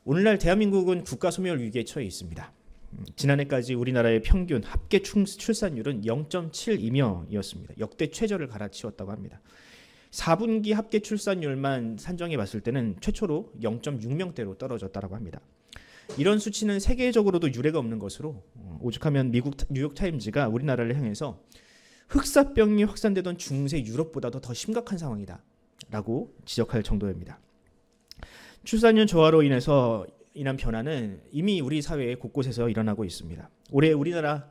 오늘날 대한민국은 국가 소멸 위기에 처해 있습니다. 지난해까지 우리나라의 평균 합계 출산율은 0.72명이었습니다. 역대 최저를 갈아치웠다고 합니다. 4분기 합계 출산율만 산정해 봤을 때는 최초로 0.6명대로 떨어졌다고 합니다. 이런 수치는 세계적으로도 유례가 없는 것으로 오죽하면 미국 뉴욕타임즈가 우리나라를 향해서 흑사병이 확산되던 중세 유럽보다도 더 심각한 상황이다 라고 지적할 정도입니다. 출산율 저하로 인해서 인한 변화는 이미 우리 사회 곳곳에서 일어나고 있습니다. 올해 우리나라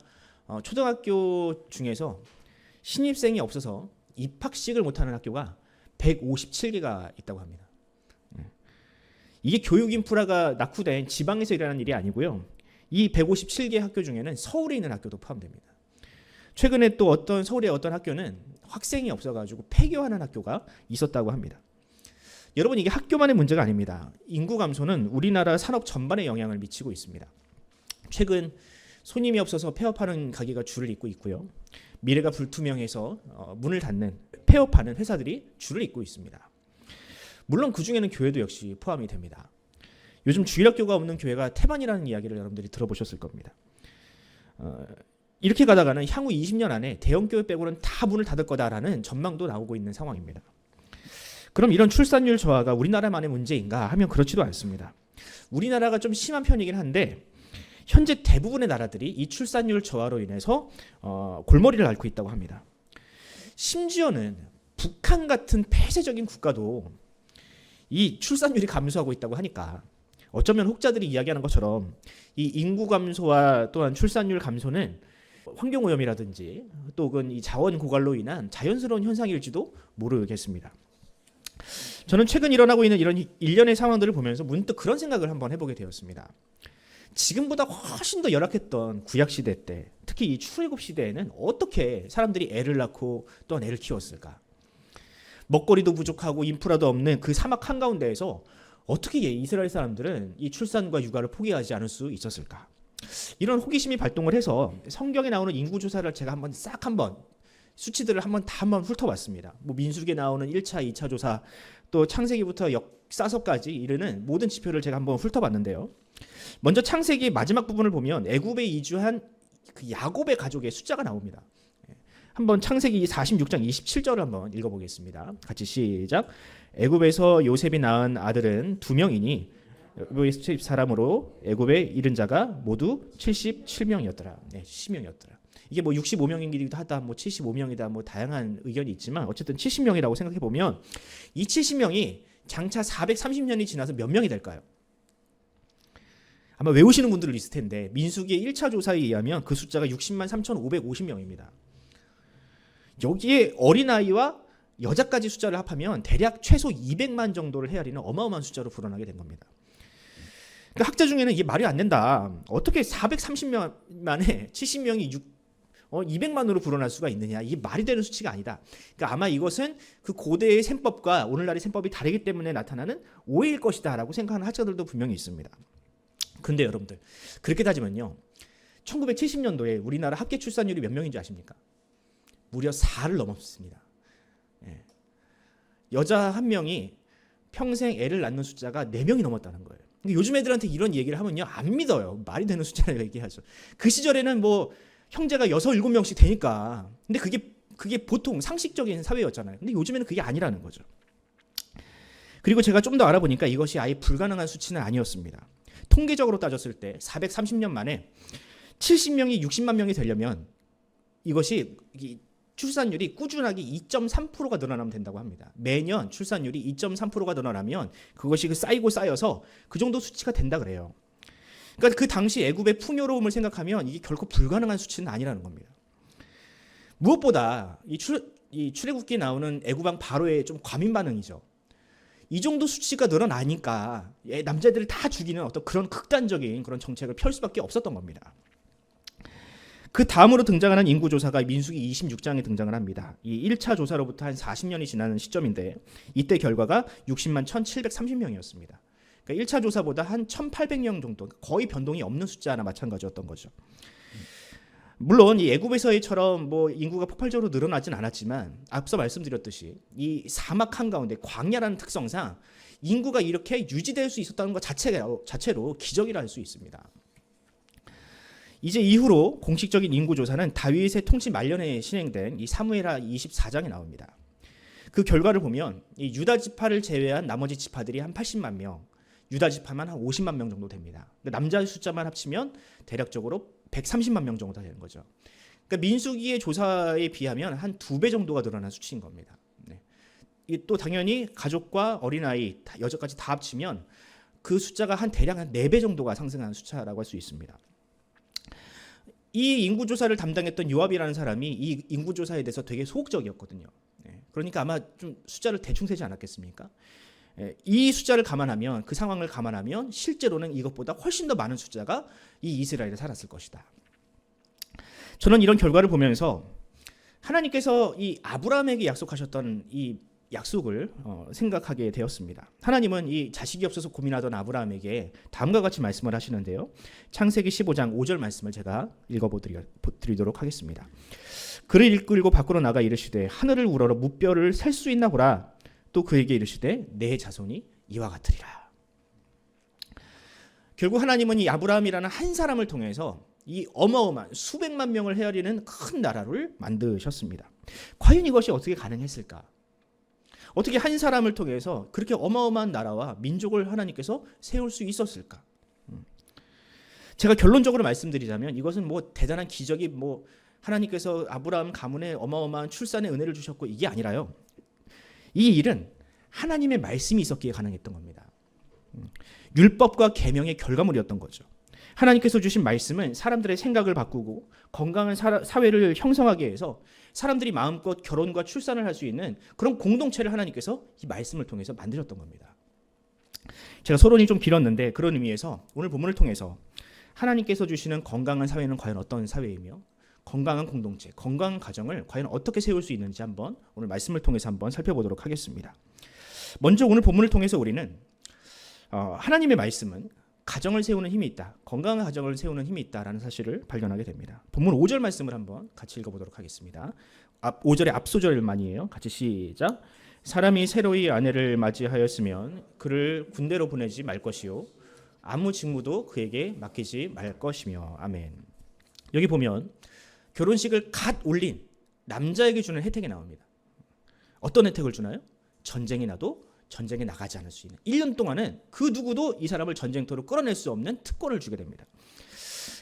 초등학교 중에서 신입생이 없어서 입학식을 못하는 학교가 157개가 있다고 합니다. 이게 교육 인프라가 낙후된 지방에서 일어나는 일이 아니고요. 이 157개 학교 중에는 서울에 있는 학교도 포함됩니다. 최근에 또 서울의 어떤 학교는 학생이 없어가지고 폐교하는 학교가 있었다고 합니다. 여러분, 이게 학교만의 문제가 아닙니다. 인구 감소는 우리나라 산업 전반에 영향을 미치고 있습니다. 최근 손님이 없어서 폐업하는 가게가 줄을 잇고 있고요. 미래가 불투명해서 문을 닫는 폐업하는 회사들이 줄을 잇고 있습니다. 물론 그 중에는 교회도 역시 포함이 됩니다. 요즘 주일학교가 없는 교회가 태반이라는 이야기를 여러분들이 들어보셨을 겁니다. 이렇게 가다가는 향후 20년 안에 대형교회 빼고는 다 문을 닫을 거다라는 전망도 나오고 있는 상황입니다. 그럼 이런 출산율 저하가 우리나라만의 문제인가 하면 그렇지도 않습니다. 우리나라가 좀 심한 편이긴 한데 현재 대부분의 나라들이 이 출산율 저하로 인해서 골머리를 앓고 있다고 합니다. 심지어는 북한 같은 폐쇄적인 국가도 이 출산율이 감소하고 있다고 하니까 어쩌면 혹자들이 이야기하는 것처럼 이 인구 감소와 또한 출산율 감소는 환경오염이라든지 또는 이 자원 고갈로 인한 자연스러운 현상일지도 모르겠습니다. 저는 최근 일어나고 있는 이런 일련의 상황들을 보면서 문득 그런 생각을 한번 해보게 되었습니다. 지금보다 훨씬 더 열악했던 구약시대 때, 특히 이 출애굽 시대에는 어떻게 사람들이 애를 낳고 또한 애를 키웠을까? 먹거리도 부족하고 인프라도 없는 그 사막 한가운데에서 어떻게 이스라엘 사람들은 이 출산과 육아를 포기하지 않을 수 있었을까? 이런 호기심이 발동을 해서 성경에 나오는 인구조사를 제가 한번 수치들을 한번 훑어봤습니다. 민수기에 나오는 1차, 2차 조사, 또 창세기부터 역사서까지 이르는 모든 지표를 제가 한번 훑어봤는데요. 먼저 창세기 마지막 부분을 보면 애굽에 이주한 그 야곱의 가족의 숫자가 나옵니다. 한번 창세기 46장 27절을 한번 읽어보겠습니다. 같이 시작. 애굽에서 요셉이 낳은 아들은 2명이니 애굽의 사람으로 애굽에 이른 자가 모두 77명이었더라. 70명이었더라. 이게 65명이기도 하다, 75명이다, 다양한 의견이 있지만 어쨌든 70명이라고 생각해 보면 이 70명이 장차 430년이 지나서 몇 명이 될까요? 아마 외우시는 분들은 있을 텐데 민수기의 1차 조사에 의하면 그 숫자가 60만 3,550명입니다. 여기에 어린아이와 여자까지 숫자를 합하면 대략 최소 200만 정도를 헤아리는 어마어마한 숫자로 불어나게 된 겁니다. 그러니까 학자 중에는 이게 말이 안 된다. 어떻게 430년 만에 70명이 200만으로 불어날 수가 있느냐. 이게 말이 되는 수치가 아니다. 그러니까 아마 이것은 그 고대의 셈법과 오늘날의 셈법이 다르기 때문에 나타나는 오해일 것이다 라고 생각하는 학자들도 분명히 있습니다. 근데 여러분들 그렇게 따지면요, 1970년도에 우리나라 합계 출산율이 몇 명인지 아십니까? 무려 4를 넘었습니다. 여자 한 명이 평생 애를 낳는 숫자가 4명이 넘었다는 거예요. 요즘 애들한테 이런 얘기를 하면요 안 믿어요. 말이 되는 숫자라고 얘기하죠. 그 시절에는 형제가 6, 7명씩 되니까. 근데 그게 보통 상식적인 사회였잖아요. 근데 요즘에는 그게 아니라는 거죠. 그리고 제가 좀 더 알아보니까 이것이 아예 불가능한 수치는 아니었습니다. 통계적으로 따졌을 때 430년 만에 70명이 60만 명이 되려면 이것이 출산율이 꾸준하게 2.3%가 늘어나면 된다고 합니다. 매년 출산율이 2.3%가 늘어나면 그것이 쌓이고 쌓여서 그 정도 수치가 된다 그래요. 그러니까 그 당시 애굽의 풍요로움을 생각하면 이게 결코 불가능한 수치는 아니라는 겁니다. 무엇보다 이 출애굽기에 나오는 애굽왕 바로의 좀 과민 반응이죠. 이 정도 수치가 늘어나니까 남자들을 다 죽이는 어떤 그런 극단적인 그런 정책을 펼 수밖에 없었던 겁니다. 그 다음으로 등장하는 인구조사가 민수기 26장에 등장을 합니다. 이 1차 조사로부터 한 40년이 지나는 시점인데 이때 결과가 60만 1,730명이었습니다. 그러니까 1차 조사보다 한 1,800명 정도, 거의 변동이 없는 숫자나 마찬가지였던 거죠. 물론 이 애굽에서처럼 인구가 폭발적으로 늘어나진 않았지만 앞서 말씀드렸듯이 이 사막 한가운데 광야라는 특성상 인구가 이렇게 유지될 수 있었다는 것 자체로 기적이라 할 수 있습니다. 이제 이후로 공식적인 인구 조사는 다윗의 통치 말년에 진행된 이 사무엘하 24장에 나옵니다. 그 결과를 보면 이 유다 지파를 제외한 나머지 지파들이 한 80만 명, 유다 지파만 한 50만 명 정도 됩니다. 남자 숫자만 합치면 대략적으로 130만 명 정도 되는 거죠. 그러니까 민수기의 조사에 비하면 한 2배 정도가 늘어난 수치인 겁니다. 네. 또 당연히 가족과 어린아이, 여자까지 다 합치면 그 숫자가 대략 한 4배 정도가 상승하는 숫자라고 할 수 있습니다. 이 인구조사를 담당했던 요압이라는 사람이 이 인구조사에 대해서 되게 소극적이었거든요. 그러니까 아마 좀 숫자를 대충 세지 않았겠습니까? 이 숫자를 감안하면, 그 상황을 감안하면 실제로는 이것보다 훨씬 더 많은 숫자가 이 이스라엘에 살았을 것이다. 저는 이런 결과를 보면서 하나님께서 이 아브라함에게 약속하셨던 이 약속을 생각하게 되었습니다. 하나님은 이 자식이 없어서 고민하던 아브라함에게 다음과 같이 말씀을 하시는데요. 창세기 15장 5절 말씀을 제가 읽어드리도록 하겠습니다. 그를 이끌고 밖으로 나가 이르시되 하늘을 우러러 무뼈를 셀 수 있나 보라. 또 그에게 이르시되 내 자손이 이와 같으리라. 결국 하나님은 이 아브라함이라는 한 사람을 통해서 이 어마어마한 수백만 명을 헤아리는 큰 나라를 만드셨습니다. 과연 이것이 어떻게 가능했을까? 어떻게 한 사람을 통해서 그렇게 어마어마한 나라와 민족을 하나님께서 세울 수 있었을까? 제가 결론적으로 말씀드리자면 이것은 대단한 기적이 하나님께서 아브라함 가문에 어마어마한 출산의 은혜를 주셨고 이게 아니라요. 이 일은 하나님의 말씀이 있었기에 가능했던 겁니다. 율법과 계명의 결과물이었던 거죠. 하나님께서 주신 말씀은 사람들의 생각을 바꾸고 건강한 사회를 형성하게 해서 사람들이 마음껏 결혼과 출산을 할 수 있는 그런 공동체를 하나님께서 이 말씀을 통해서 만드셨던 겁니다. 제가 서론이 좀 길었는데 그런 의미에서 오늘 본문을 통해서 하나님께서 주시는 건강한 사회는 과연 어떤 사회이며 건강한 공동체, 건강한 가정을 과연 어떻게 세울 수 있는지 한번 오늘 말씀을 통해서 한번 살펴보도록 하겠습니다. 먼저 오늘 본문을 통해서 우리는 하나님의 말씀은 가정을 세우는 힘이 있다. 건강한 가정을 세우는 힘이 있다라는 사실을 발견하게 됩니다. 본문 5절 말씀을 한번 같이 읽어보도록 하겠습니다. 5절의 앞소절만이에요. 같이 시작. 사람이 새로이 아내를 맞이하였으면 그를 군대로 보내지 말 것이요 아무 직무도 그에게 맡기지 말 것이며. 아멘. 여기 보면 결혼식을 갓 올린 남자에게 주는 혜택이 나옵니다. 어떤 혜택을 주나요? 전쟁이 나도 전쟁에 나가지 않을 수 있는 1년 동안은 그 누구도 이 사람을 전쟁터로 끌어낼 수 없는 특권을 주게 됩니다.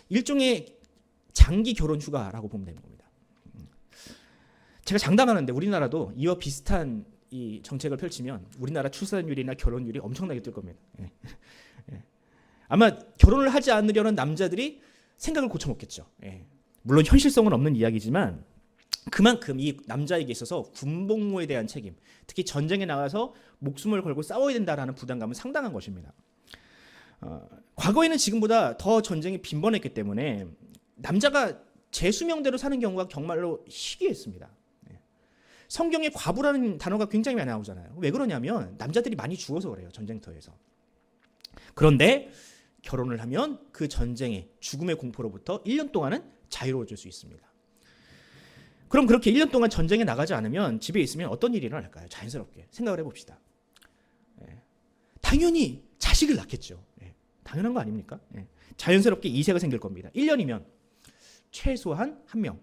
일종의 장기 결혼 휴가라고 보면 되는 겁니다. 제가 장담하는데 우리나라도 이와 비슷한 이 정책을 펼치면 우리나라 출산율이나 결혼율이 엄청나게 뜰 겁니다. 아마 결혼을 하지 않으려는 남자들이 생각을 고쳐먹겠죠. 물론 현실성은 없는 이야기지만 그만큼 이 남자에게 있어서 군복무에 대한 책임, 특히 전쟁에 나가서 목숨을 걸고 싸워야 된다라는 부담감은 상당한 것입니다. 과거에는 지금보다 더 전쟁이 빈번했기 때문에 남자가 제 수명대로 사는 경우가 정말로 희귀했습니다. 성경에 과부라는 단어가 굉장히 많이 나오잖아요. 왜 그러냐면 남자들이 많이 죽어서 그래요. 전쟁터에서. 그런데 결혼을 하면 그 전쟁의 죽음의 공포로부터 1년 동안은 자유로워질 수 있습니다. 그럼 그렇게 1년 동안 전쟁에 나가지 않으면 집에 있으면 어떤 일이 일어날까요? 자연스럽게 생각을 해봅시다. 당연히 자식을 낳겠죠. 당연한 거 아닙니까? 자연스럽게 이세가 생길 겁니다. 1년이면 최소한 1명,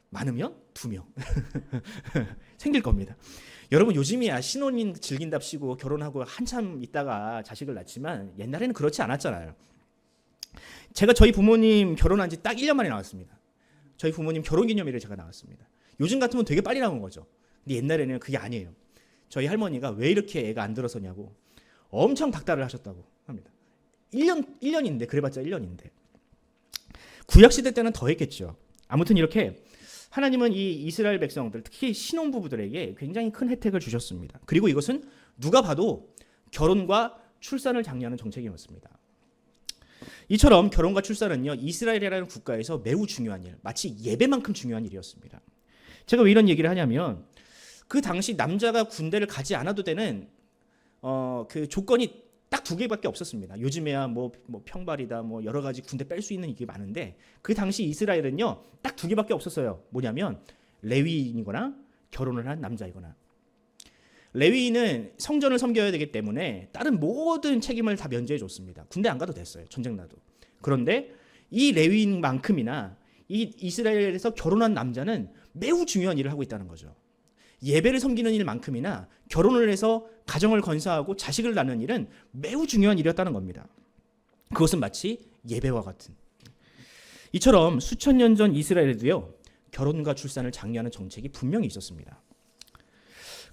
많으면 2명 생길 겁니다. 여러분 요즘이야 신혼인 즐긴답시고 결혼하고 한참 있다가 자식을 낳지만 옛날에는 그렇지 않았잖아요. 제가 저희 부모님 결혼한 지 딱 1년 만에 나왔습니다. 저희 부모님 결혼기념일에 제가 나왔습니다. 요즘 같으면 되게 빨리 나온 거죠. 근데 옛날에는 그게 아니에요. 저희 할머니가 왜 이렇게 애가 안 들어서냐고 엄청 닥달을 하셨다고 합니다. 1년인데 그래봤자 1년인데 구약시대 때는 더 했겠죠. 아무튼 이렇게 하나님은 이 이스라엘 백성들 특히 신혼부부들에게 굉장히 큰 혜택을 주셨습니다. 그리고 이것은 누가 봐도 결혼과 출산을 장려하는 정책이었습니다. 이처럼 결혼과 출산은요 이스라엘이라는 국가에서 매우 중요한 일, 마치 예배만큼 중요한 일이었습니다. 제가 왜 이런 얘기를 하냐면 그 당시 남자가 군대를 가지 않아도 되는 그 조건이 딱 2개밖에 없었습니다. 요즘에야 뭐 평발이다 뭐 여러 가지 군대 뺄 수 있는 게 많은데 그 당시 이스라엘은요 딱 2개밖에 없었어요. 뭐냐면 레위인이거나 결혼을 한 남자이거나. 레위인은 성전을 섬겨야 되기 때문에 다른 모든 책임을 다 면제해 줬습니다. 군대 안 가도 됐어요. 전쟁 나도. 그런데 이 레위인만큼이나 이 이스라엘에서 결혼한 남자는 매우 중요한 일을 하고 있다는 거죠. 예배를 섬기는 일만큼이나 결혼을 해서 가정을 건사하고 자식을 낳는 일은 매우 중요한 일이었다는 겁니다. 그것은 마치 예배와 같은. 이처럼 수천 년 전 이스라엘에도요, 결혼과 출산을 장려하는 정책이 분명히 있었습니다.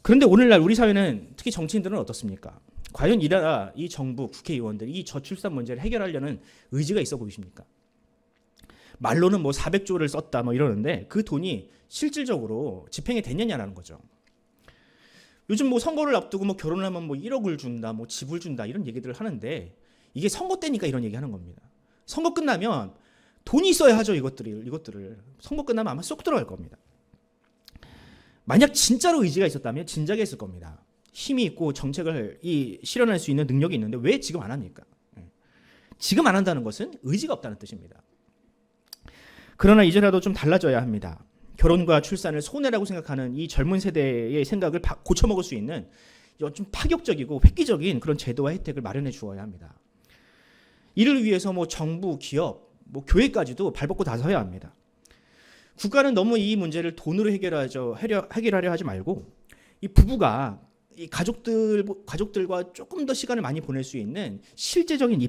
그런데 오늘날 우리 사회는, 특히 정치인들은 어떻습니까? 과연 이 나라, 이 정부, 국회의원들이 이 저출산 문제를 해결하려는 의지가 있어 보이십니까? 말로는 뭐 400조를 썼다 뭐 이러는데 그 돈이 실질적으로 집행이 됐느냐라는 거죠. 요즘 뭐 선거를 앞두고 뭐 결혼을 하면 뭐 1억을 준다, 뭐 집을 준다 이런 얘기들을 하는데 이게 선거 때니까 이런 얘기 하는 겁니다. 선거 끝나면 돈이 있어야 하죠, 이것들을. 선거 끝나면 아마 쏙 들어갈 겁니다. 만약 진짜로 의지가 있었다면 진작에 했을 겁니다. 힘이 있고 정책을 실현할 수 있는 능력이 있는데 왜 지금 안 합니까? 지금 안 한다는 것은 의지가 없다는 뜻입니다. 그러나 이제라도 좀 달라져야 합니다. 결혼과 출산을 손해라고 생각하는 이 젊은 세대의 생각을 고쳐먹을 수 있는 좀 파격적이고 획기적인 그런 제도와 혜택을 마련해 주어야 합니다. 이를 위해서 뭐 정부, 기업, 뭐 교회까지도 발벗고 나서야 합니다. 국가는 너무 이 문제를 돈으로 해결하려 하지 말고 이 부부가 이 가족들과 조금 더 시간을 많이 보낼 수 있는 실제적인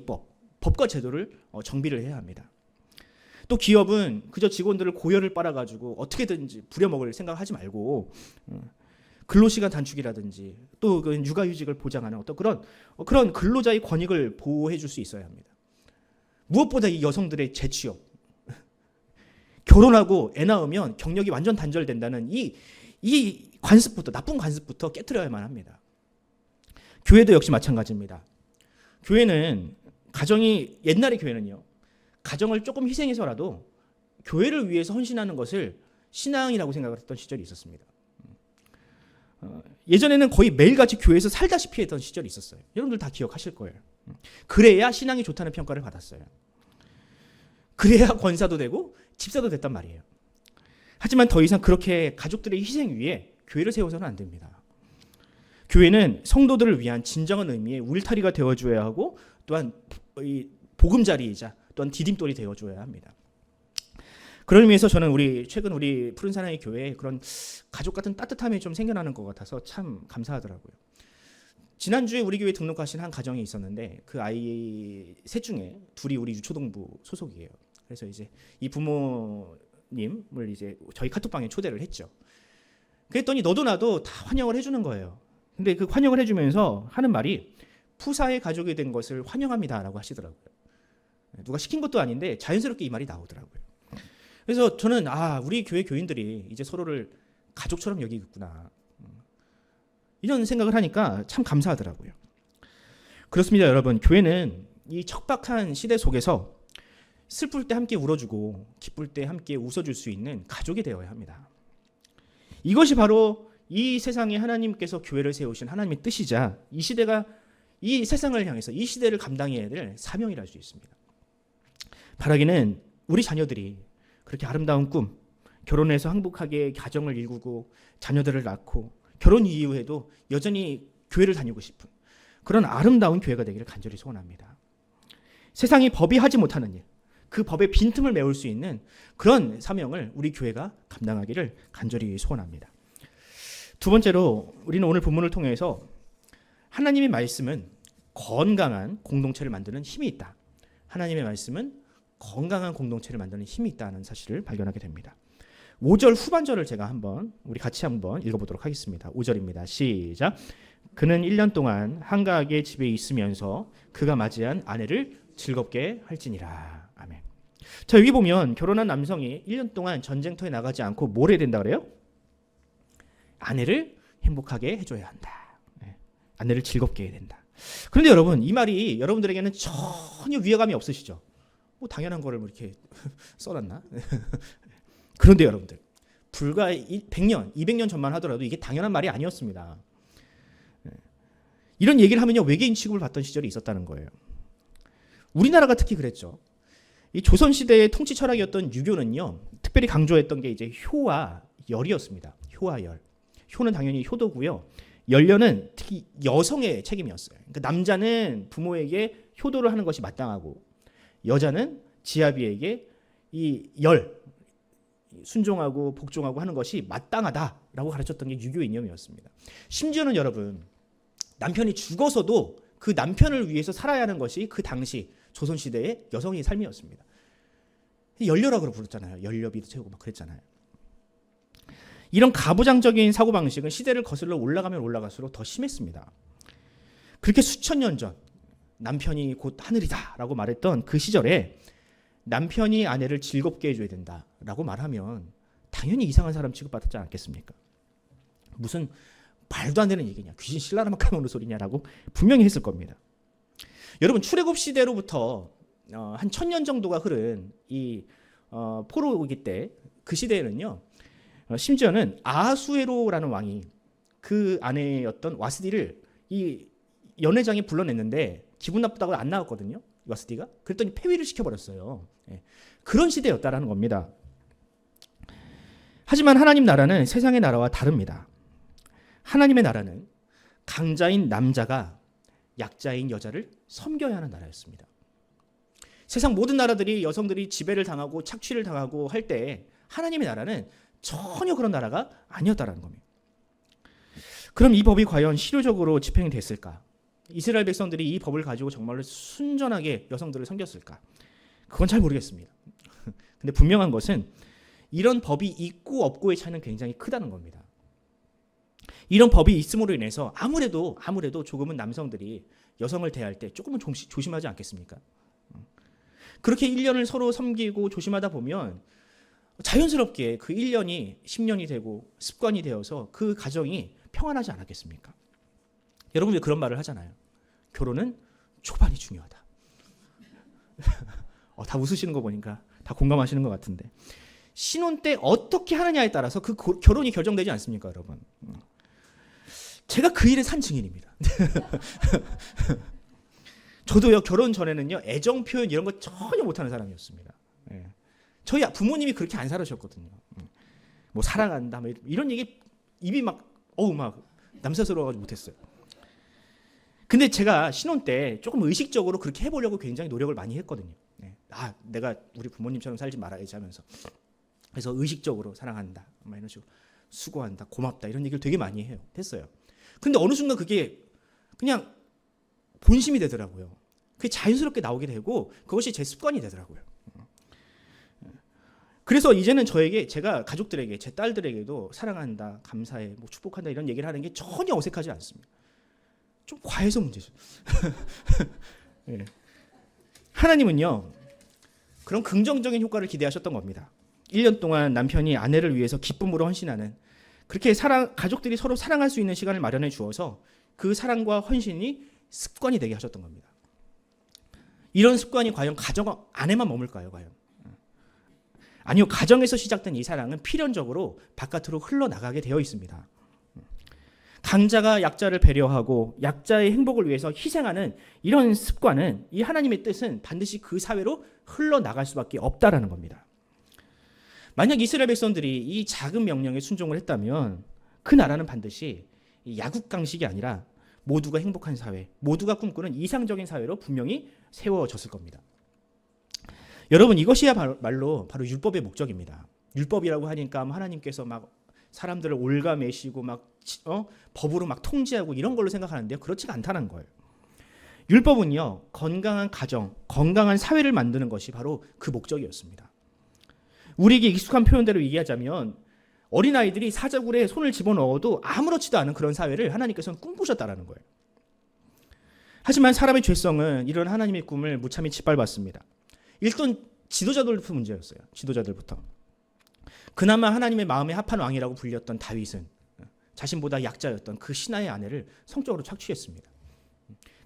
법과 제도를 정비를 해야 합니다. 또 기업은 그저 직원들을 고열을 빨아가지고 어떻게든지 부려먹을 생각하지 말고 근로시간 단축이라든지 또 그 육아휴직을 보장하는 어떤 그런 근로자의 권익을 보호해 줄 수 있어야 합니다. 무엇보다 이 여성들의 재취업, 결혼하고 애 낳으면 경력이 완전 단절된다는 이 관습부터, 나쁜 관습부터 깨트려야만 합니다. 교회도 역시 마찬가지입니다. 교회는 옛날의 교회는요, 가정을 조금 희생해서라도 교회를 위해서 헌신하는 것을 신앙이라고 생각을 했던 시절이 있었습니다. 예전에는 거의 매일같이 교회에서 살다시피 했던 시절이 있었어요. 여러분들 다 기억하실 거예요. 그래야 신앙이 좋다는 평가를 받았어요. 그래야 권사도 되고 집사도 됐단 말이에요. 하지만 더 이상 그렇게 가족들의 희생 위에 교회를 세워서는 안 됩니다. 교회는 성도들을 위한 진정한 의미의 울타리가 되어줘야 하고 또한 보금자리이자 또한 디딤돌이 되어줘야 합니다. 그런 의미에서 저는 최근 우리 푸른 사나이 교회에 그런 가족 같은 따뜻함이 좀 생겨나는 것 같아서 참 감사하더라고요. 지난주에 우리 교회 등록하신 한 가정이 있었는데 그 아이 셋 중에 둘이 우리 유초동부 소속이에요. 그래서 이제 이 부모님을 이제 저희 카톡방에 초대를 했죠. 그랬더니 너도 나도 다 환영을 해주는 거예요. 근데 그 환영을 해주면서 하는 말이 푸사의 가족이 된 것을 환영합니다라고 하시더라고요. 누가 시킨 것도 아닌데 자연스럽게 이 말이 나오더라고요. 그래서 저는 우리 교회 교인들이 이제 서로를 가족처럼 여기겠구나 이런 생각을 하니까 참 감사하더라고요. 그렇습니다, 여러분. 교회는 이 척박한 시대 속에서 슬플 때 함께 울어주고 기쁠 때 함께 웃어줄 수 있는 가족이 되어야 합니다. 이것이 바로 이 세상에 하나님께서 교회를 세우신 하나님의 뜻이자 이 시대가 이 세상을 향해서 이 시대를 감당해야 될 사명이라 할 수 있습니다. 바라기는 우리 자녀들이 그렇게 아름다운 꿈, 결혼해서 행복하게 가정을 이루고 자녀들을 낳고 결혼 이후에도 여전히 교회를 다니고 싶은 그런 아름다운 교회가 되기를 간절히 소원합니다. 세상이 법이 하지 못하는 일, 그 법의 빈틈을 메울 수 있는 그런 사명을 우리 교회가 감당하기를 간절히 소원합니다. 두 번째로 우리는 오늘 본문을 통해서 하나님의 말씀은 건강한 공동체를 만드는 힘이 있다. 하나님의 말씀은 건강한 공동체를 만드는 힘이 있다는 사실을 발견하게 됩니다. 5절 후반절을 제가 우리 같이 한번 읽어보도록 하겠습니다. 5절입니다. 시작. 그는 1년 동안 한가하게 집에 있으면서 그가 맞이한 아내를 즐겁게 할지니라. 아멘. 자, 여기 보면 결혼한 남성이 1년 동안 전쟁터에 나가지 않고 뭘 해야 된다 그래요? 아내를 행복하게 해줘야 한다. 네. 아내를 즐겁게 해야 된다. 그런데 여러분, 이 말이 여러분들에게는 전혀 위화감이 없으시죠? 뭐 당연한 거를 뭐 이렇게 써놨나? 그런데 여러분들, 불과 100년, 200년 전만 하더라도 이게 당연한 말이 아니었습니다. 이런 얘기를 하면요, 외계인 취급을 받던 시절이 있었다는 거예요. 우리나라가 특히 그랬죠. 이 조선시대의 통치 철학이었던 유교는요, 특별히 강조했던 게 이제 효와 열이었습니다. 효와 열. 효는 당연히 효도고요. 연려는 특히 여성의 책임이었어요. 그러니까 남자는 부모에게 효도를 하는 것이 마땅하고 여자는 지아비에게 이 순종하고 복종하고 하는 것이 마땅하다라고 가르쳤던 게 유교 이념이었습니다. 심지어는 여러분, 남편이 죽어서도 그 남편을 위해서 살아야 하는 것이 그 당시 조선시대의 여성의 삶이었습니다. 연려라고 부르잖아요. 연료비도 채우고 막 그랬잖아요. 이런 가부장적인 사고방식은 시대를 거슬러 올라가면 올라갈수록 더 심했습니다. 그렇게 수천 년 전 남편이 곧 하늘이다라고 말했던 그 시절에 남편이 아내를 즐겁게 해줘야 된다라고 말하면 당연히 이상한 사람 취급받지 않겠습니까? 무슨 말도 안 되는 얘기냐, 귀신 신라라만 까먹는 소리냐라고 분명히 했을 겁니다. 여러분, 출애굽 시대로부터 한 1000년 정도가 흐른 이 포로기 때 그 시대에는요, 심지어는 아하수에로라는 왕이 그 아내였던 와스디를 이 연회장에 불러냈는데 기분 나쁘다고 안 나왔거든요. 와스디가. 그랬더니 폐위를 시켜버렸어요. 그런 시대였다라는 겁니다. 하지만 하나님 나라는 세상의 나라와 다릅니다. 하나님의 나라는 강자인 남자가 약자인 여자를 섬겨야 하는 나라였습니다. 세상 모든 나라들이 여성들이 지배를 당하고 착취를 당하고 할 때 하나님의 나라는 전혀 그런 나라가 아니었다라는 겁니다. 그럼 이 법이 과연 실효적으로 집행이 됐을까? 이스라엘 백성들이 이 법을 가지고 정말로 순전하게 여성들을 섬겼을까? 그건 잘 모르겠습니다. 근데 분명한 것은 이런 법이 있고 없고의 차이는 굉장히 크다는 겁니다. 이런 법이 있음으로 인해서 아무래도 조금은 남성들이 여성을 대할 때 조금은 조심하지 않겠습니까? 그렇게 1년을 서로 섬기고 조심하다 보면 자연스럽게 그 1년이 10년이 되고 습관이 되어서 그 가정이 평안하지 않았겠습니까? 여러분 왜 그런 말을 하잖아요. 결혼은 초반이 중요하다. 다 웃으시는 거 보니까 다 공감하시는 것 같은데, 신혼 때 어떻게 하느냐에 따라서 그 결혼이 결정되지 않습니까, 여러분? 제가 그 일에 산 증인입니다. 저도요, 결혼 전에는요, 애정 표현 이런 거 전혀 못하는 사람이었습니다. 저희 부모님이 그렇게 안 살으셨거든요. 뭐 사랑한다, 뭐 이런 얘기 입이 막 남사스러워가지고 못했어요. 근데 제가 신혼 때 조금 의식적으로 그렇게 해보려고 굉장히 노력을 많이 했거든요. 내가 우리 부모님처럼 살지 말아야지 하면서. 그래서 의식적으로 사랑한다, 막 이런 식으로 수고한다, 고맙다 이런 얘기를 되게 많이 했어요. 근데 어느 순간 그게 그냥 본심이 되더라고요. 그게 자연스럽게 나오게 되고 그것이 제 습관이 되더라고요. 그래서 이제는 제가 가족들에게, 제 딸들에게도 사랑한다, 감사해, 뭐 축복한다 이런 얘기를 하는 게 전혀 어색하지 않습니다. 좀 과해서 문제죠. 네. 하나님은요, 그런 긍정적인 효과를 기대하셨던 겁니다. 1년 동안 남편이 아내를 위해서 기쁨으로 헌신하는, 그렇게 가족들이 서로 사랑할 수 있는 시간을 마련해 주어서 그 사랑과 헌신이 습관이 되게 하셨던 겁니다. 이런 습관이 과연 가정 안에만 머물까요, 과연? 아니요, 가정에서 시작된 이 사랑은 필연적으로 바깥으로 흘러나가게 되어 있습니다. 강자가 약자를 배려하고 약자의 행복을 위해서 희생하는 이런 습관은, 이 하나님의 뜻은 반드시 그 사회로 흘러나갈 수밖에 없다라는 겁니다. 만약 이스라엘 백성들이 이 작은 명령에 순종을 했다면 그 나라는 반드시 야국강식이 아니라 모두가 행복한 사회, 모두가 꿈꾸는 이상적인 사회로 분명히 세워졌을 겁니다. 여러분, 이것이야말로 바로 율법의 목적입니다. 율법이라고 하니까 하나님께서 막 사람들을 올가매시고 막 법으로 막 통제하고 이런 걸로 생각하는데요, 그렇지가 않다는 거예요. 율법은요, 건강한 가정, 건강한 사회를 만드는 것이 바로 그 목적이었습니다. 우리에게 익숙한 표현대로 얘기하자면 어린아이들이 사자굴에 손을 집어넣어도 아무렇지도 않은 그런 사회를 하나님께서는 꿈꾸셨다라는 거예요. 하지만 사람의 죄성은 이런 하나님의 꿈을 무참히 짓밟았습니다. 일단 지도자들부터 문제였어요. 지도자들부터. 그나마 하나님의 마음에 합한 왕이라고 불렸던 다윗은 자신보다 약자였던 그 신하의 아내를 성적으로 착취했습니다.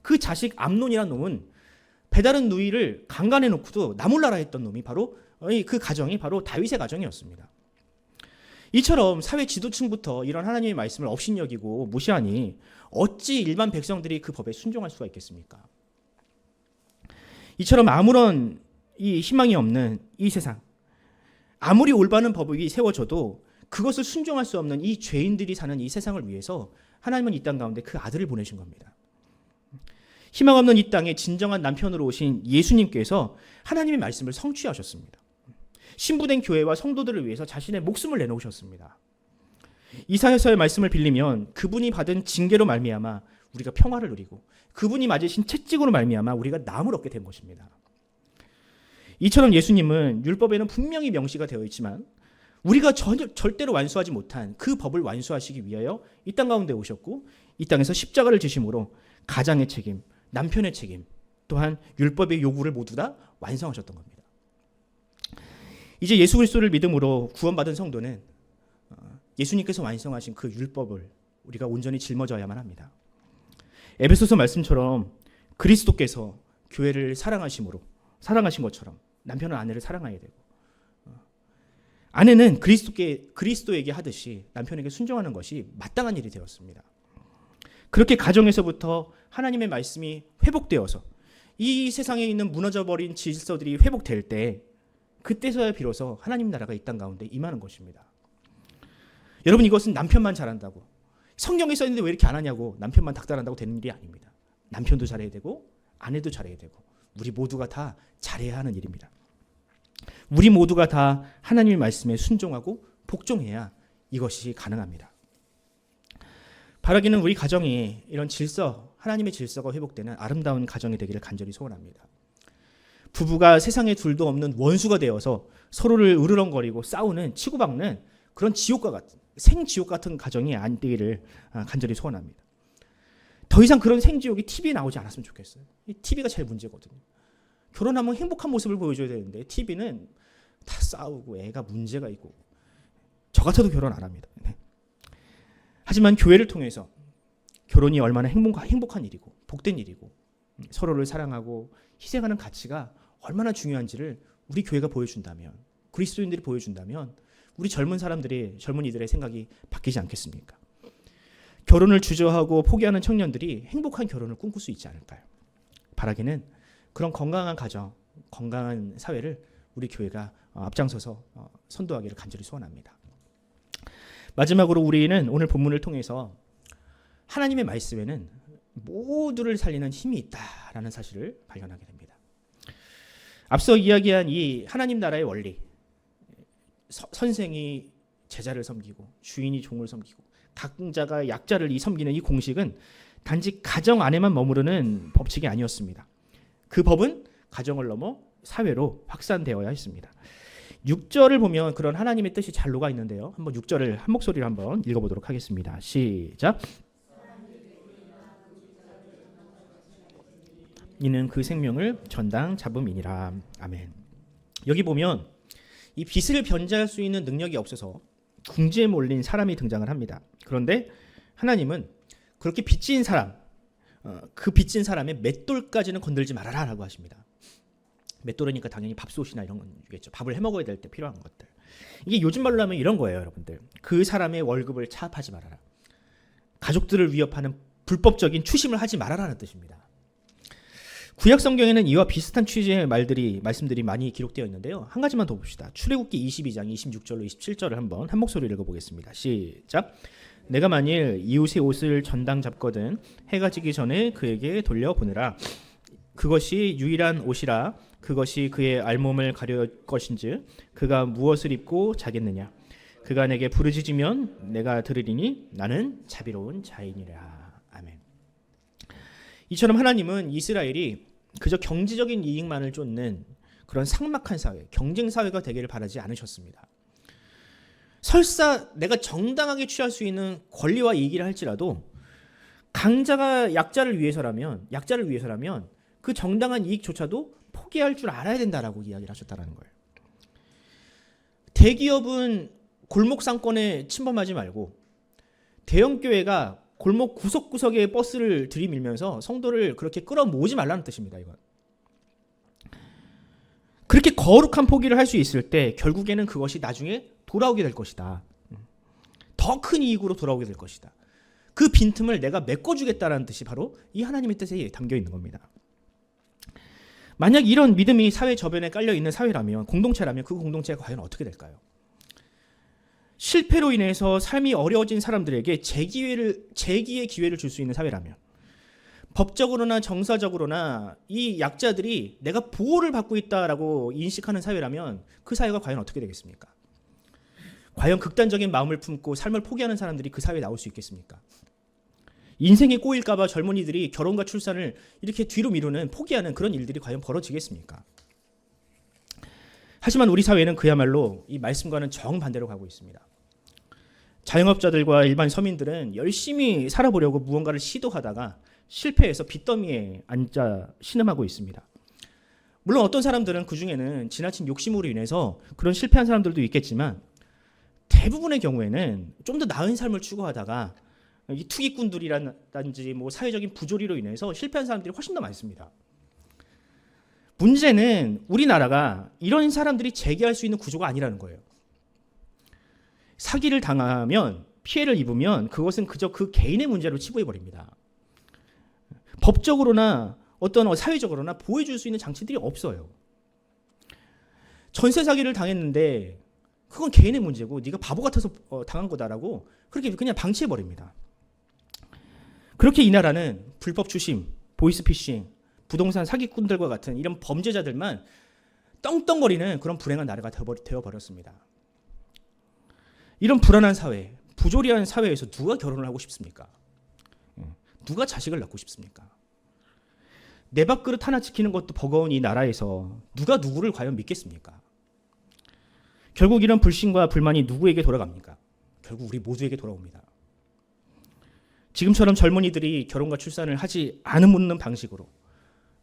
그 자식 암논이라는 놈은 배다른 누이를 강간해 놓고도 나몰라라 했던 놈이 바로 그 가정이 바로 다윗의 가정이었습니다. 이처럼 사회 지도층부터 이런 하나님의 말씀을 업신여기고 무시하니 어찌 일반 백성들이 그 법에 순종할 수가 있겠습니까? 이처럼 아무런 이 희망이 없는 이 세상, 아무리 올바른 법이 세워져도 그것을 순종할 수 없는 이 죄인들이 사는 이 세상을 위해서 하나님은 이 땅 가운데 그 아들을 보내신 겁니다. 희망 없는 이 땅에 진정한 남편으로 오신 예수님께서 하나님의 말씀을 성취하셨습니다. 신부된 교회와 성도들을 위해서 자신의 목숨을 내놓으셨습니다. 이사야서의 말씀을 빌리면 그분이 받은 징계로 말미암아 우리가 평화를 누리고 그분이 맞으신 채찍으로 말미암아 우리가 나음을 얻게 된 것입니다. 이처럼 예수님은 율법에는 분명히 명시가 되어 있지만 우리가 절대로 완수하지 못한 그 법을 완수하시기 위하여 이 땅 가운데 오셨고 이 땅에서 십자가를 지심으로 가장의 책임, 남편의 책임, 또한 율법의 요구를 모두 다 완성하셨던 겁니다. 이제 예수 그리스도를 믿음으로 구원받은 성도는 예수님께서 완성하신 그 율법을 우리가 온전히 짊어져야만 합니다. 에베소서 말씀처럼 그리스도께서 교회를 사랑하신 것처럼 남편은 아내를 사랑해야 되고 아내는 그리스도에게 하듯이 남편에게 순종하는 것이 마땅한 일이 되었습니다. 그렇게 가정에서부터 하나님의 말씀이 회복되어서 이 세상에 있는 무너져버린 질서들이 회복될 때 그때서야 비로소 하나님 나라가 이 땅 가운데 임하는 것입니다. 여러분, 이것은 남편만 잘한다고, 성경에 써있는데 왜 이렇게 안 하냐고 남편만 닥달한다고 되는 일이 아닙니다. 남편도 잘해야 되고 아내도 잘해야 되고 우리 모두가 다 잘해야 하는 일입니다. 우리 모두가 다 하나님의 말씀에 순종하고 복종해야 이것이 가능합니다. 바라기는 우리 가정이 이런 질서, 하나님의 질서가 회복되는 아름다운 가정이 되기를 간절히 소원합니다. 부부가 세상에 둘도 없는 원수가 되어서 서로를 으르렁거리고 싸우는 치고박는 그런 지옥과 같은 생지옥 같은 가정이 안 되기를 간절히 소원합니다. 더 이상 그런 생지옥이 TV에 나오지 않았으면 좋겠어요. 이 TV가 제일 문제거든요. 결혼하면 행복한 모습을 보여줘야 되는데 TV는 다 싸우고 애가 문제가 있고 저 같아도 결혼 안 합니다. 네. 하지만 교회를 통해서 결혼이 얼마나 행복한 일이고 복된 일이고 서로를 사랑하고 희생하는 가치가 얼마나 중요한지를 우리 교회가 보여준다면, 그리스도인들이 보여준다면 우리 젊은이들의 생각이 바뀌지 않겠습니까? 결혼을 주저하고 포기하는 청년들이 행복한 결혼을 꿈꿀 수 있지 않을까요? 바라기는 그런 건강한 가정, 건강한 사회를 우리 교회가 앞장서서 선도하기를 간절히 소원합니다. 마지막으로 우리는 오늘 본문을 통해서 하나님의 말씀에는 모두를 살리는 힘이 있다라는 사실을 발견하게 됩니다. 앞서 이야기한 이 하나님 나라의 원리, 선생이 제자를 섬기고 주인이 종을 섬기고 각자가 약자를 섬기는 이 공식은 단지 가정 안에만 머무르는 법칙이 아니었습니다. 그 법은 가정을 넘어 사회로 확산되어야 했습니다. 6절을 보면 그런 하나님의 뜻이 잘 녹아 있는데요. 한번 6절을 한 목소리로 한번 읽어보도록 하겠습니다. 시작. 이는 그 생명을 전당 잡음이니라. 아멘. 여기 보면 이 빛을 변제할 수 있는 능력이 없어서 궁지에 몰린 사람이 등장을 합니다. 그런데 하나님은 그렇게 빚진 사람, 그 빚진 사람의 맷돌까지는 건들지 말아라 라고 하십니다. 맷돌이니까 당연히 밥솥이나 이런 거겠죠. 밥을 해먹어야 될 때 필요한 것들. 이게 요즘 말로 하면 이런 거예요, 여러분들. 그 사람의 월급을 차압하지 말아라. 가족들을 위협하는 불법적인 추심을 하지 말아라는 뜻입니다. 구약 성경에는 이와 비슷한 취지의 말씀들이 많이 기록되어 있는데요. 한 가지만 더 봅시다. 출애굽기 22장 26절로 27절을 한번 한 목소리로 읽어보겠습니다. 시작. 내가 만일 이웃의 옷을 전당 잡거든 해가 지기 전에 그에게 돌려보내라. 그것이 유일한 옷이라. 그것이 그의 알몸을 가려 것인즉 그가 무엇을 입고 자겠느냐. 그가 내게 부르짖으면 내가 들으리니 나는 자비로운 자이니라. 아멘. 이처럼 하나님은 이스라엘이 그저 경제적인 이익만을 쫓는 그런 삭막한 사회, 경쟁 사회가 되기를 바라지 않으셨습니다. 설사 내가 정당하게 취할 수 있는 권리와 이익이라 할지라도 강자가 약자를 위해서라면 그 정당한 이익조차도 포기할 줄 알아야 된다라고 이야기를 하셨다는 거예요. 대기업은 골목 상권에 침범하지 말고 대형 교회가 골목 구석구석에 버스를 들이밀면서 성도를 그렇게 끌어모으지 말라는 뜻입니다. 이건. 그렇게 거룩한 포기를 할 수 있을 때 결국에는 그것이 나중에 돌아오게 될 것이다. 더 큰 이익으로 돌아오게 될 것이다. 그 빈틈을 내가 메꿔주겠다라는 뜻이 바로 이 하나님의 뜻에 담겨 있는 겁니다. 만약 이런 믿음이 사회 저변에 깔려 있는 사회라면, 공동체라면 그 공동체가 과연 어떻게 될까요? 실패로 인해서 삶이 어려워진 사람들에게 재기의 기회를 줄 수 있는 사회라면, 법적으로나 정서적으로나 이 약자들이 내가 보호를 받고 있다라고 인식하는 사회라면 그 사회가 과연 어떻게 되겠습니까? 과연 극단적인 마음을 품고 삶을 포기하는 사람들이 그 사회에 나올 수 있겠습니까? 인생에 꼬일까봐 젊은이들이 결혼과 출산을 이렇게 뒤로 미루는, 포기하는 그런 일들이 과연 벌어지겠습니까? 하지만 우리 사회는 그야말로 이 말씀과는 정반대로 가고 있습니다. 자영업자들과 일반 서민들은 열심히 살아보려고 무언가를 시도하다가 실패해서 빚더미에 앉아 신음하고 있습니다. 물론 어떤 사람들은 그 중에는 지나친 욕심으로 인해서 그런 실패한 사람들도 있겠지만, 대부분의 경우에는 좀 더 나은 삶을 추구하다가 이 투기꾼들이라든지 뭐 사회적인 부조리로 인해서 실패한 사람들이 훨씬 더 많습니다. 문제는 우리나라가 이런 사람들이 재기할 수 있는 구조가 아니라는 거예요. 사기를 당하면, 피해를 입으면 그것은 그저 그 개인의 문제로 치부해버립니다. 법적으로나 어떤 사회적으로나 보호해줄 수 있는 장치들이 없어요. 전세 사기를 당했는데 그건 개인의 문제고 네가 바보 같아서 당한 거다라고 그렇게 그냥 방치해버립니다. 그렇게 이 나라는 불법 추심, 보이스피싱, 부동산 사기꾼들과 같은 이런 범죄자들만 떵떵거리는 그런 불행한 나라가 되어버렸습니다. 이런 불안한 사회, 부조리한 사회에서 누가 결혼을 하고 싶습니까? 누가 자식을 낳고 싶습니까? 내 밥그릇 하나 지키는 것도 버거운 이 나라에서 누가 누구를 과연 믿겠습니까? 결국 이런 불신과 불만이 누구에게 돌아갑니까? 결국 우리 모두에게 돌아옵니다. 지금처럼 젊은이들이 결혼과 출산을 하지 않는 방식으로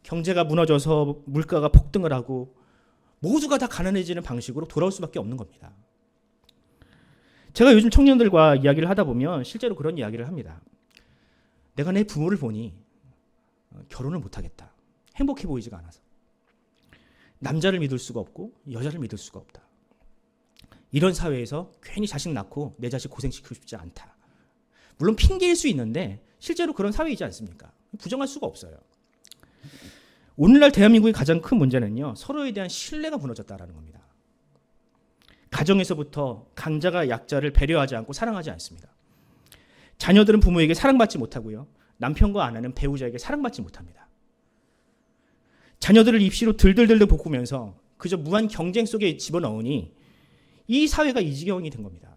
경제가 무너져서 물가가 폭등을 하고 모두가 다 가난해지는 방식으로 돌아올 수밖에 없는 겁니다. 제가 요즘 청년들과 이야기를 하다 보면 실제로 그런 이야기를 합니다. 내가 내 부모를 보니 결혼을 못하겠다. 행복해 보이지가 않아서. 남자를 믿을 수가 없고 여자를 믿을 수가 없다. 이런 사회에서 괜히 자식 낳고 내 자식 고생시키고 싶지 않다. 물론 핑계일 수 있는데 실제로 그런 사회이지 않습니까? 부정할 수가 없어요. 오늘날 대한민국의 가장 큰 문제는요, 서로에 대한 신뢰가 무너졌다는 겁니다. 가정에서부터 강자가 약자를 배려하지 않고 사랑하지 않습니다. 자녀들은 부모에게 사랑받지 못하고요, 남편과 아내는 배우자에게 사랑받지 못합니다. 자녀들을 입시로 들들들들 볶으면서 그저 무한 경쟁 속에 집어넣으니 이 사회가 이 지경이 된 겁니다.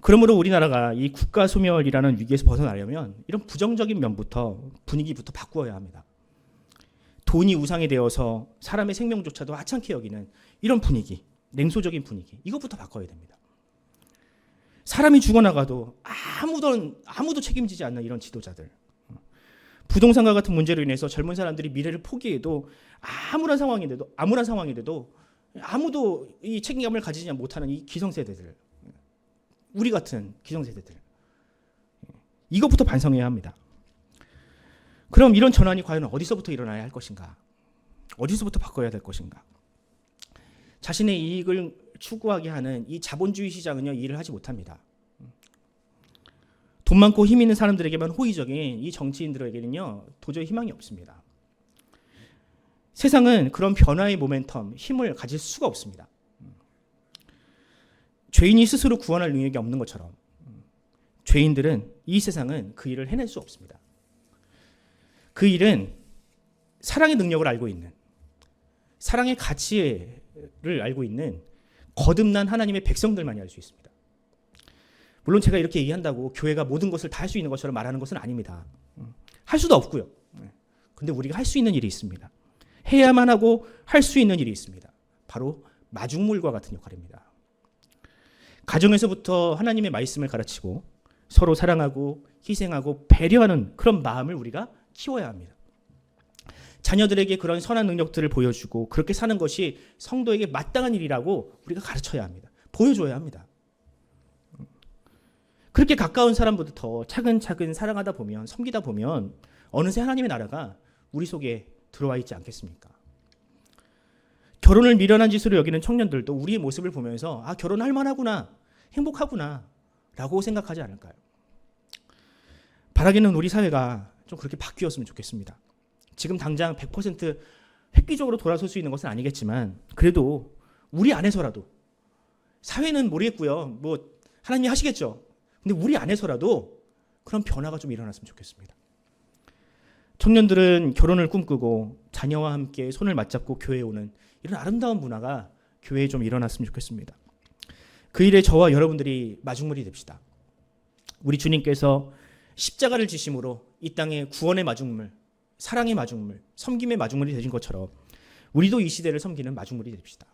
그러므로 우리나라가 이 국가 소멸이라는 위기에서 벗어나려면 이런 부정적인 면부터, 분위기부터 바꾸어야 합니다. 돈이 우상이 되어서 사람의 생명조차도 하찮게 여기는 이런 분위기, 냉소적인 분위기, 이것부터 바꿔야 됩니다. 사람이 죽어나가도 아무도 책임지지 않는 이런 지도자들, 부동산과 같은 문제로 인해서 젊은 사람들이 미래를 포기해도 아무런 상황인데도 아무도 이 책임감을 가지지 못하는 이 기성세대들, 우리 같은 기성세대들, 이것부터 반성해야 합니다. 그럼 이런 전환이 과연 어디서부터 일어나야 할 것인가? 어디서부터 바꿔야 될 것인가? 자신의 이익을 추구하게 하는 이 자본주의 시장은요, 일을 하지 못합니다. 돈 많고 힘 있는 사람들에게만 호의적인 이 정치인들에게는요, 도저히 희망이 없습니다. 세상은 그런 변화의 모멘텀, 힘을 가질 수가 없습니다. 죄인이 스스로 구원할 능력이 없는 것처럼 죄인들은, 이 세상은 그 일을 해낼 수 없습니다. 그 일은 사랑의 능력을 알고 있는, 사랑의 가치를 알고 있는 거듭난 하나님의 백성들만이 할 수 있습니다. 물론 제가 이렇게 얘기한다고 교회가 모든 것을 다 할 수 있는 것처럼 말하는 것은 아닙니다. 할 수도 없고요. 근데 우리가 할 수 있는 일이 있습니다. 해야만 하고 할 수 있는 일이 있습니다. 바로 마중물과 같은 역할입니다. 가정에서부터 하나님의 말씀을 가르치고 서로 사랑하고 희생하고 배려하는 그런 마음을 우리가 키워야 합니다. 자녀들에게 그런 선한 능력들을 보여주고 그렇게 사는 것이 성도에게 마땅한 일이라고 우리가 가르쳐야 합니다. 보여줘야 합니다. 그렇게 가까운 사람부터 차근차근 사랑하다 보면, 섬기다 보면 어느새 하나님의 나라가 우리 속에 들어와 있지 않겠습니까? 결혼을 미련한 짓으로 여기는 청년들도 우리의 모습을 보면서 결혼할 만하구나, 행복하구나 라고 생각하지 않을까요? 바라기는 우리 사회가 좀 그렇게 바뀌었으면 좋겠습니다. 지금 당장 100% 획기적으로 돌아설 수 있는 것은 아니겠지만 그래도 우리 안에서라도 사회는 모르겠고요. 뭐 하나님이 하시겠죠. 근데 우리 안에서라도 그런 변화가 좀 일어났으면 좋겠습니다. 청년들은 결혼을 꿈꾸고 자녀와 함께 손을 맞잡고 교회에 오는 이런 아름다운 문화가 교회에 좀 일어났으면 좋겠습니다. 그 일에 저와 여러분들이 마중물이 됩시다. 우리 주님께서 십자가를 지심으로 이 땅에 구원의 마중물, 사랑의 마중물, 섬김의 마중물이 되신 것처럼 우리도 이 시대를 섬기는 마중물이 됩시다.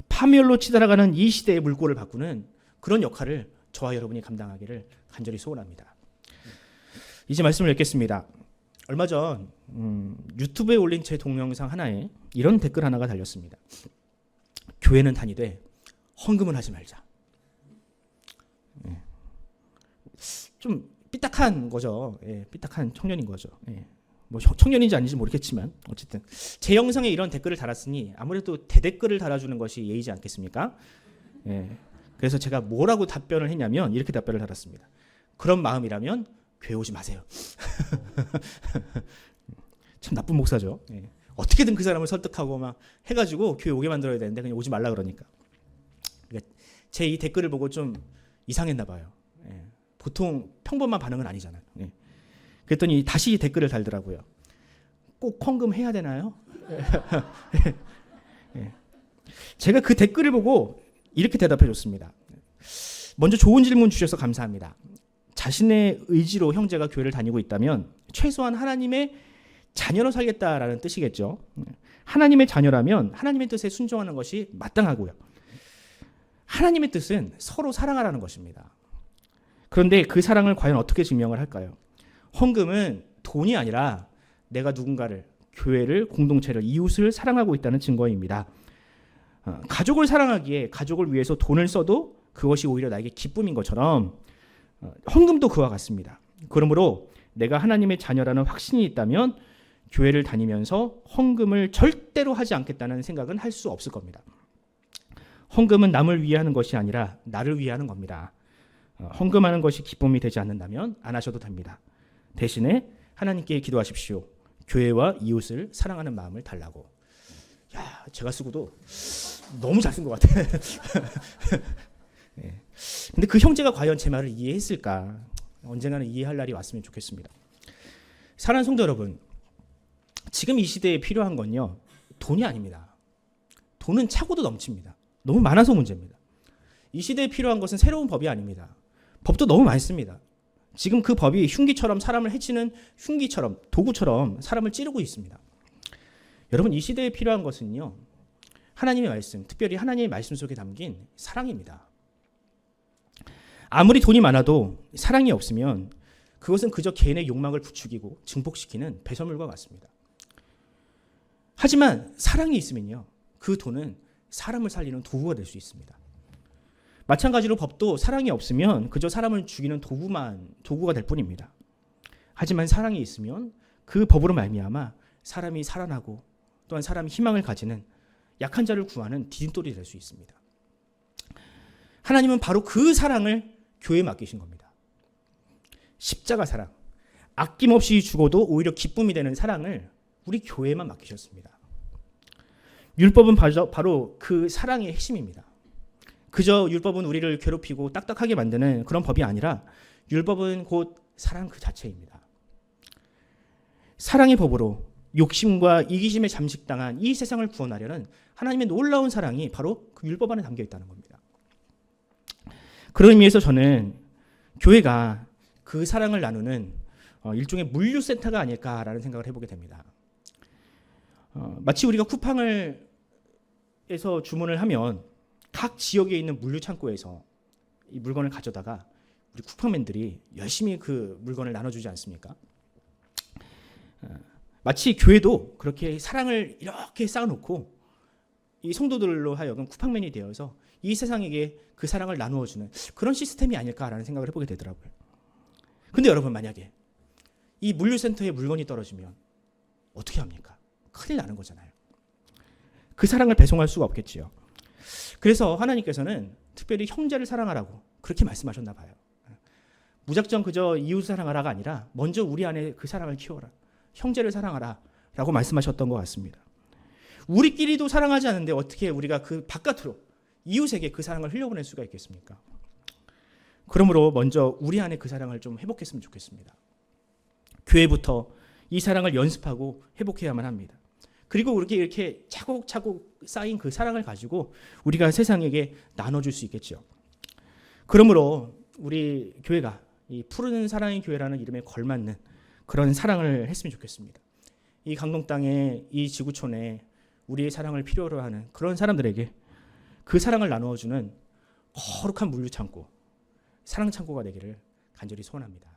파멸로 치달아가는 이 시대의 물꼬를 바꾸는 그런 역할을 저와 여러분이 감당하기를 간절히 소원합니다. 이제 말씀을 읽겠습니다. 얼마 전 유튜브에 올린 제 동영상 하나에 이런 댓글 하나가 달렸습니다. 교회는 다니되 헌금은 하지 말자. 좀 삐딱한 거죠. 삐딱한 청년인 거죠. 뭐 청년인지 아닌지 모르겠지만 어쨌든 제 영상에 이런 댓글을 달았으니 아무래도 대댓글을 달아주는 것이 예의지 않겠습니까? 그래서 제가 뭐라고 답변을 했냐면 이렇게 답변을 달았습니다. 그런 마음이라면 교회 오지 마세요. 참 나쁜 목사죠. 어떻게든 그 사람을 설득하고 막 해가지고 교회 오게 만들어야 되는데 그냥 오지 말라 그러니까. 제 이 댓글을 보고 좀 이상했나 봐요. 보통 평범한 반응은 아니잖아요. 그랬더니 다시 댓글을 달더라고요. 꼭 헌금해야 되나요? 제가 그 댓글을 보고 이렇게 대답해 줬습니다. 먼저 좋은 질문 주셔서 감사합니다. 자신의 의지로 형제가 교회를 다니고 있다면 최소한 하나님의 자녀로 살겠다라는 뜻이겠죠. 하나님의 자녀라면 하나님의 뜻에 순종하는 것이 마땅하고요. 하나님의 뜻은 서로 사랑하라는 것입니다. 그런데 그 사랑을 과연 어떻게 증명을 할까요? 헌금은 돈이 아니라 내가 누군가를, 교회를, 공동체를, 이웃을 사랑하고 있다는 증거입니다. 가족을 사랑하기에 가족을 위해서 돈을 써도 그것이 오히려 나에게 기쁨인 것처럼 헌금도 그와 같습니다. 그러므로 내가 하나님의 자녀라는 확신이 있다면 교회를 다니면서 헌금을 절대로 하지 않겠다는 생각은 할 수 없을 겁니다. 헌금은 남을 위해 하는 것이 아니라 나를 위해 하는 겁니다. 헌금하는 것이 기쁨이 되지 않는다면 안 하셔도 됩니다. 대신에 하나님께 기도하십시오. 교회와 이웃을 사랑하는 마음을 달라고. 야, 제가 쓰고도 너무 잘 쓴 것 같아. 근데 그 형제가 과연 제 말을 이해했을까? 언젠가는 이해할 날이 왔으면 좋겠습니다. 사랑하는 성도 여러분, 지금 이 시대에 필요한 건요, 돈이 아닙니다. 돈은 차고도 넘칩니다. 너무 많아서 문제입니다. 이 시대에 필요한 것은 새로운 법이 아닙니다. 법도 너무 많습니다. 지금 그 법이 흉기처럼 사람을 해치는 흉기처럼, 도구처럼 사람을 찌르고 있습니다. 여러분, 이 시대에 필요한 것은요, 하나님의 말씀, 특별히 하나님의 말씀 속에 담긴 사랑입니다. 아무리 돈이 많아도 사랑이 없으면 그것은 그저 개인의 욕망을 부추기고 증폭시키는 배설물과 같습니다. 하지만 사랑이 있으면요, 그 돈은 사람을 살리는 도구가 될 수 있습니다. 마찬가지로 법도 사랑이 없으면 그저 사람을 죽이는 도구가 될 뿐입니다. 하지만 사랑이 있으면 그 법으로 말미암아 사람이 살아나고 또한 사람이 희망을 가지는 약한 자를 구하는 디딤돌이 될 수 있습니다. 하나님은 바로 그 사랑을 교회에 맡기신 겁니다. 십자가 사랑, 아낌없이 죽어도 오히려 기쁨이 되는 사랑을 우리 교회에만 맡기셨습니다. 율법은 바로 그 사랑의 핵심입니다. 그저 율법은 우리를 괴롭히고 딱딱하게 만드는 그런 법이 아니라 율법은 곧 사랑 그 자체입니다. 사랑의 법으로 욕심과 이기심에 잠식당한 이 세상을 구원하려는 하나님의 놀라운 사랑이 바로 그 율법 안에 담겨 있다는 겁니다. 그런 의미에서 저는 교회가 그 사랑을 나누는 일종의 물류센터가 아닐까라는 생각을 해보게 됩니다. 마치 우리가 쿠팡에서 주문을 하면 각 지역에 있는 물류 창고에서 이 물건을 가져다가 우리 쿠팡맨들이 열심히 그 물건을 나눠주지 않습니까? 마치 교회도 그렇게 사랑을 이렇게 쌓아놓고 이 성도들로 하여금 쿠팡맨이 되어서 이 세상에게 그 사랑을 나누어주는 그런 시스템이 아닐까라는 생각을 해보게 되더라고요. 근데 여러분, 만약에 이 물류센터에 물건이 떨어지면 어떻게 합니까? 큰일 나는 거잖아요. 그 사랑을 배송할 수가 없겠지요. 그래서 하나님께서는 특별히 형제를 사랑하라고 그렇게 말씀하셨나 봐요. 무작정 그저 이웃 사랑하라가 아니라 먼저 우리 안에 그 사랑을 키워라. 형제를 사랑하라 라고 말씀하셨던 것 같습니다. 우리끼리도 사랑하지 않는데 어떻게 우리가 그 바깥으로 이웃에게 그 사랑을 흘려보낼 수가 있겠습니까? 그러므로 먼저 우리 안에 그 사랑을 좀 회복했으면 좋겠습니다. 교회부터 이 사랑을 연습하고 회복해야만 합니다. 그리고 우리가 이렇게 차곡차곡 쌓인 그 사랑을 가지고 우리가 세상에게 나눠줄 수 있겠죠. 그러므로 우리 교회가 이 푸른 사랑의 교회라는 이름에 걸맞는 그런 사랑을 했으면 좋겠습니다. 이 강동 땅에, 이 지구촌에 우리의 사랑을 필요로 하는 그런 사람들에게 그 사랑을 나누어주는 거룩한 물류창고, 사랑창고가 되기를 간절히 소원합니다.